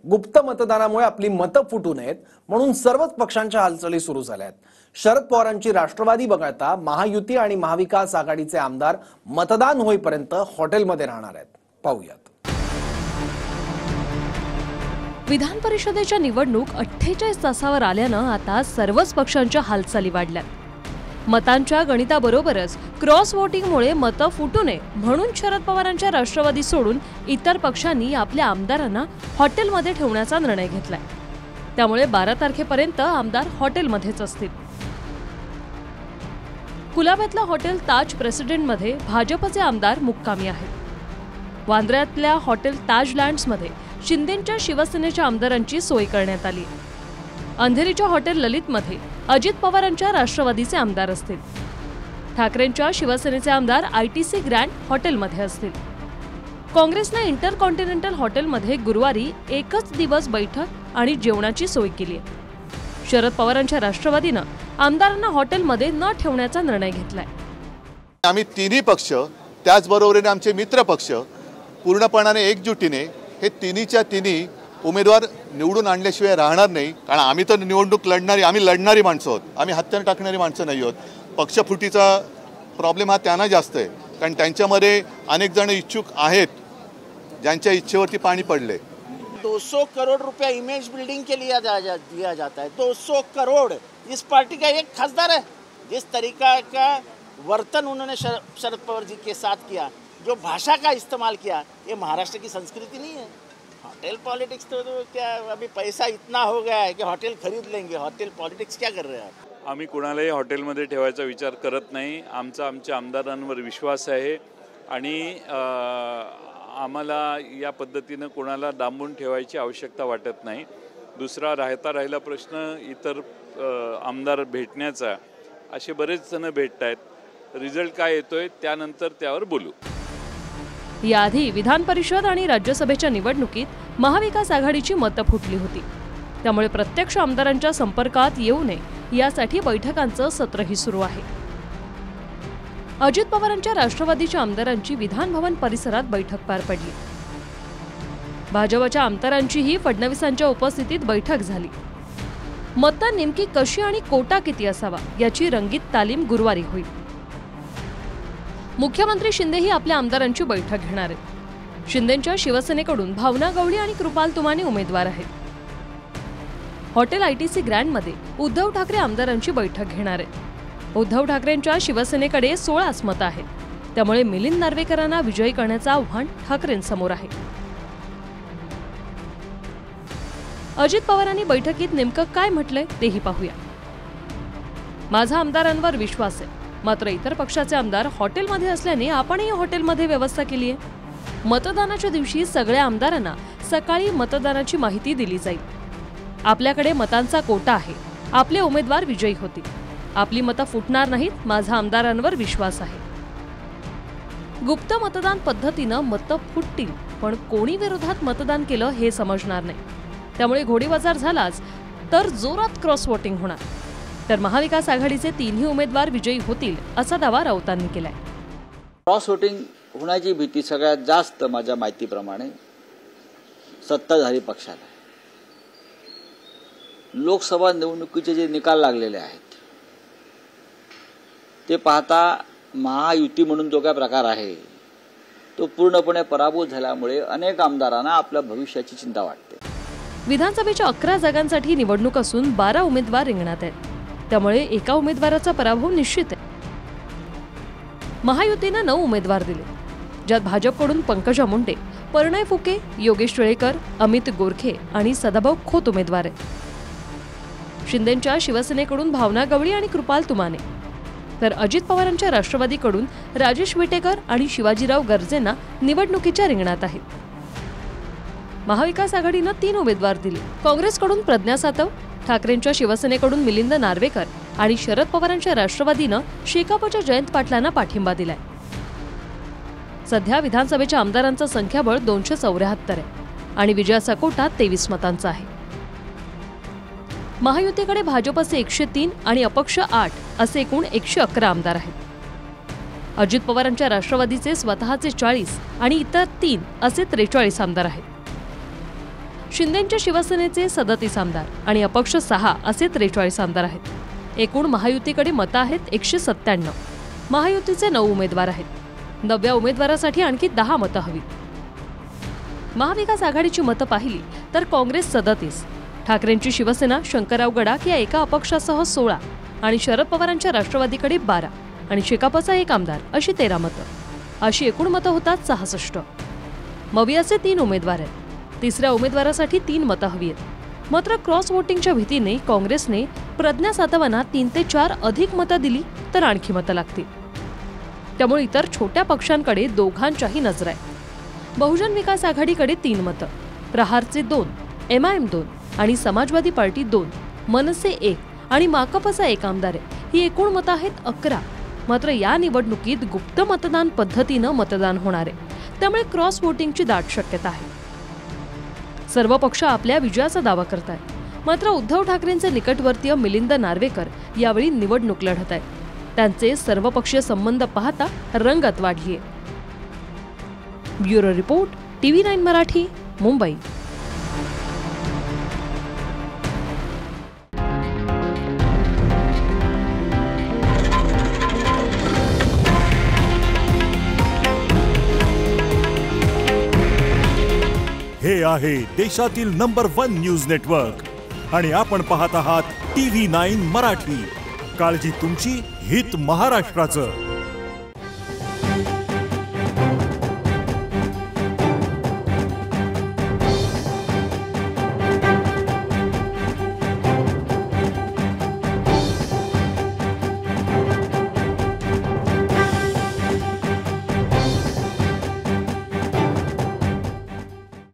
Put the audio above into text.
गुप्त मतदानामुळे आपली मतं फुटू नयेत म्हणून सर्वच पक्षांच्या हालचाली सुरू झाल्या आहेत. शरद पवारांची राष्ट्रवादी वगळता महायुती आणि महाविकास आघाडीचे आमदार मतदान होईपर्यंत हॉटेलमध्ये राहणार आहेत. पाहूयात. विधान परिषदेच्या निवडणूक 48 तासावर आल्यानं आता सर्वच पक्षांच्या हालचाली वाढल्या. मतांच्या गणिताबरोबरच क्रॉस वोटिंगमुळे मतं फुटू नये म्हणून शरद पवारांच्या राष्ट्रवादी सोडून इतर पक्षांनी आपल्या आमदारांना हॉटेलमध्ये ठेवण्याचा निर्णय घेतलाय. त्यामुळे 12 तारखेपर्यंत आमदार हॉटेलमध्येच असतील. कुलाब्यातल्या हॉटेल ताज प्रेसिडेंटमध्ये भाजपचे आमदार मुक्कामी आहेत. वांद्र्यातल्या हॉटेल ताज लँड्समध्ये शिंदेंच्या शिवसेनेच्या आमदारांची सोय करण्यात आली. अंधेरीच्या हॉटेल ललितमध्ये अजित पवारांच्या राष्ट्रवादीचे आमदार असतील. ठाकरेंच्या शिवसेनेचे आमदार ITC ग्रँड हॉटेलमध्ये असतील. काँग्रेसने इंटरकॉन्टिनेंटल हॉटेलमध्ये गुरुवारी एकच दिवस बैठक आणि जेवणाची सोय केली आहे. शरद पवारांच्या राष्ट्रवादीनं आमदारांना हॉटेलमध्ये न ठेवण्याचा निर्णय घेतलाय. आम्ही तिन्ही पक्ष त्याचबरोबरीने आमचे मित्र पक्ष पूर्णपणाने एकजुटीने हे तिन्हीच्या तिन्ही उमेदवार निवडून आणल्याशिवाय राहणार नाही. कारण आम्ही तर निवडणूक आम्ही लढणारी माणसं आहोत. आम्ही हत्यार टाकणारी माणसं नाही आहोत. पक्षफुटीचा प्रॉब्लेम हा त्यांना जास्त आहे. कारण त्यांच्यामध्ये अनेक जण इच्छुक आहेत ज्यांच्या इच्छेवरती पाणी पडले. 200 करोड़ रुपया इमेज बिल्डिंग के लिए दिया जाता है. 200 करोड़ इस पार्टी का एक खासदार है. जिस तरीका का वर्तन उन्होंने शरद पवार जी के साथ किया, जो भाषा का इस्तेमाल किया, ये महाराष्ट्र की संस्कृति नहीं है. होटल पॉलिटिक्स तो क्या अभी पैसा इतना हो गया है कि होटल खरीद लेंगे. होटल पॉलिटिक्स क्या कर रहे हैं आप? आम्ही कोणालाही हॉटेलमध्ये ठेवायचा विचार करत नाही. आमच्या आमदारांवर विश्वास आहे आणि आम्हाला या पद्धतीनं कोणाला डांबून ठेवायची आवश्यकता वाटत नाही. दुसरा राहिला प्रश्न इतर आमदार भेटण्याचा. असे बरेच जण भेटत आहेत. रिझल्ट काय येतोय त्यानंतर त्यावर बोलू. याआधी विधान परिषद आणि राज्यसभेच्या निवडणुकीत महाविकास आघाडीची मतं फुटली होती. त्यामुळे प्रत्यक्ष आमदारांच्या संपर्कात येऊ नये यासाठी बैठकांचं सत्रही सुरू आहे. अजित पवारांच्या राष्ट्रवादीच्या आमदारांची विधान भवन परिसरात बैठक पार पडली. भाजपच्या आमदारांचीही फडणवीसांच्या उपस्थितीत बैठक झाली. मतं नेमकी कशी आणि कोटा किती असावा याची रंगीत तालीम गुरुवारी होईल. मुख्यमंत्री शिंदेही आपल्या आमदारांची बैठक घेणार आहेत. शिंदेंच्या शिवसेनेकडून भावना गवळी आणि कृपाल तुमाने उमेदवार आहेत. हॉटेल ITC ग्रँडमध्ये उद्धव ठाकरे आमदारांची बैठक घेणार आहेत. उद्धव ठाकरेंच्या शिवसेनेकडे 16 मतं आहेत. त्यामुळे मिलिंद नार्वेकरांना विजयी करण्याचं आव्हान ठाकरेंसमोर आहे. अजित पवारांनी बैठकीत नेमकं काय म्हटलंय तेही पाहूया. माझा आमदारांवर विश्वास आहे. मात्र इतर पक्षाचे आमदार हॉटेलमध्ये असल्याने आपणही हॉटेलमध्ये व्यवस्था केली आहे. मतदानाच्या दिवशी सगळ्या आमदारांना सकाळी मतदानाची माहिती दिली जाईल. आपल्याकडे मतांचा कोटा आहे. आपले उमेदवार विजयी होतील. आपली मतं फुटणार नाहीत. माझा आमदारांवर विश्वास आहे. गुप्त मतदान पद्धतीनं मतं फुटतील पण कोणी विरोधात मतदान केलं हे समजणार नाही. त्यामुळे घोडीबाजार झालाच तर जोरात क्रॉस वोटिंग होणार. तर महाविकास आघाडीचे तिन्ही उमेदवार विजयी होतील असा दावा राऊतांनी केलाय. क्रॉस वोटिंग होण्याची भीती सगळ्यात जास्त माझ्या माहितीप्रमाणे सत्ताधारी पक्षाला आहे. लोकसभा निवडणुकीचे जे निकाल लागलेले आहेत ते पाहता महायुती म्हणून जो काय प्रकार आहे तो पूर्णपणे पराभूत झाल्यामुळे अनेक आमदारांना आपल्या भविष्याची चिंता वाटते. विधानसभेच्या 11 जागांसाठी निवडणूक असून 12 उमेदवार रिंगणात आहेत. त्यामुळे एका उमेदवाराचा पराभव निश्चित आहे. महायुतीनं 9 उमेदवार दिले, ज्यात भाजपकडून पंकजा मुंडे, परिणय फुके, योगेश टिळेकर, अमित गोरखे आणि सदाभाऊ खोत उमेदवार आहेत. शिंदेंच्या शिवसेनेकडून भावना गवळी आणि कृपाल तुमाने, तर अजित पवारांच्या राष्ट्रवादीकडून राजेश विटेकर आणि शिवाजीराव गर्जेंना निवडणुकीच्या रिंगणात आहेत. महाविकास आघाडीनं 3 उमेदवार दिले. काँग्रेसकडून प्रज्ञा सातव, ठाकरेंच्या शिवसेनेकडून मिलिंद नार्वेकर आणि शरद पवारांच्या राष्ट्रवादीनं शेकापच्या जयंत पाटलांना पाठिंबा दिलाय. सध्या विधानसभेच्या आमदारांचं संख्याबळ 274 आहे आणि विजयाचा कोटा 23 मतांचा आहे. महायुतीकडे भाजपचे 103 आणि अपक्ष 8 असे एकूण 111 आमदार आहेत. अजित पवारांच्या राष्ट्रवादीचे स्वतःचे 40 आणि इतर 3 असे 43 आमदार आहेत. शिंदेंच्या शिवसेनेचे 37 आमदार आणि अपक्ष 6 असे 43 आमदार आहेत। एकूण महायुतीकडे मतं आहेत 197। महायुतीचे 9 उमेदवार आहेत। 9व्या उमेदवारासाठी आणखी 10 मतं हवीत। महाविकास आघाडीची मतं पाहिली तर काँग्रेस 37, ठाकरेंची शिवसेना, शंकरराव गडाख या एका अपक्षासह 16 आणि शरद पवारांच्या राष्ट्रवादीकडे 12 आणि शेकापचा 1 आमदार अशी 13 मतं। अशी एकूण मतं होतात 66। मवियाचे 3 उमेदवार आहेत। तिसऱ्या उमेदवारासाठी 3 मतं हवी आहेत। मात्र क्रॉस वोटिंगच्या भीतीने काँग्रेसने प्रज्ञा सातवांना 3 ते 4 अधिक मतं दिली तर आणखी मतं लागतील। त्यामुळे इतर छोट्या पक्षांकडे दोघांच्याही नजर आहे। बहुजन विकास आघाडीकडे 3 मतं, प्रहारचे 2, MIM 2 आणि समाजवादी पार्टी 2, मनसे 1 आणि माकपचा 1 आमदार आहे। ही एकूण मतं आहेत 11। मात्र या निवडणुकीत गुप्त मतदान पद्धतीनं मतदान होणार आहे, त्यामुळे क्रॉस वोटिंगची दाट शक्यता आहे। सर्व पक्ष आपल्या विजयाचा दावा करत आहेत। मात्र उद्धव ठाकरेंचे निकटवर्तीय मिलिंद नार्वेकर यावेळी निवडणूक लढत आहेत। त्यांचे सर्वपक्षीय संबंध पाहता रंगत वाढली आहे। Bureau report, TV9 Marathi, Mumbai. हे आहे देशातील नंबर 1 न्यूज नेटवर्क आणि आपण पाहत आहात TV9 मराठी। काळजी तुमची, हित महाराष्ट्राचं।